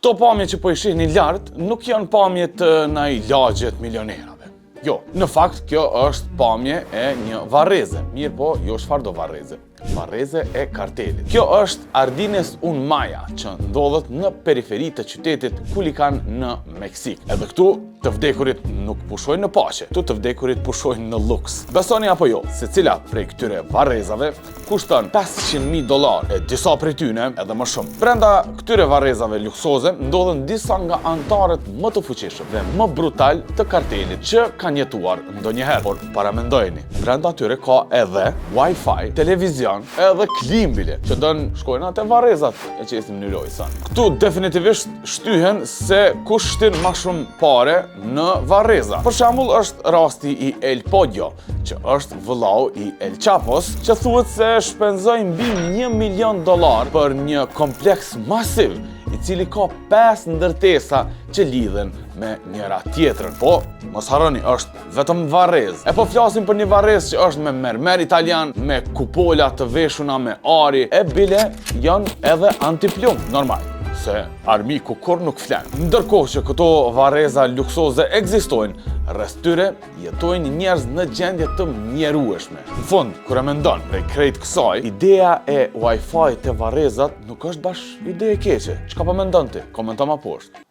Këto pamje që po i shihni lart nuk janë pamje të ndaj lagjet milionerave. Jo, në fakt kjo është pamje e një varreze. Mirë po, jo çfarëdo varreze. Varreze e kartelit. Kjo është Ardines Unmaja, që ndodhet në periferi të qytetit Culiacán në Meksik. Edhe këtu të vdekurit nuk pushojnë në paqe, këtu të vdekurit pushojnë në luks. Besoni apo jo, secila prej këtyre varrezave kushton $500,000 e disa prej tyne edhe më shumë. Brenda këtyre varrezave luksoze ndodhen disa nga anëtarët më të fuqishëm dhe më brutal të kartelit që kanë jetuar ndonjëherë. Por paramendojeni, brenda atyre ka edhe Wi-Fi, televizion, edhe klimbile që shkojnë atë varrezat e qesim në lojë. Këtu definitivisht shtyhen se kush shtin më shumë pare në varreza. Për shembull është rasti i El Pollo, që është vëllau i El Chapos, që thuhet se shpenzoi mbi $1 milion për një kompleks masiv, i cili ka 5 ndërtesa që lidhen me njëra tjetrën. Po, mos harroni, është vetëm varrez. E po flasim për një varrez që është me mermer italian, me kupola të veshuna me ari, e bile janë edhe antiplum, normal, se armiku kur nuk flen. Ndërkohë që këto varreza luksoze ekzistojnë, rreth tyre jetojnë njerëz në gjendje të mjerueshme. Në fund, kur e mendon prej krejt kësaj, ideja e Wi-Fi të varrezat nuk është bash ide e keqe. Çka po mendon ti? Komento më poshtë.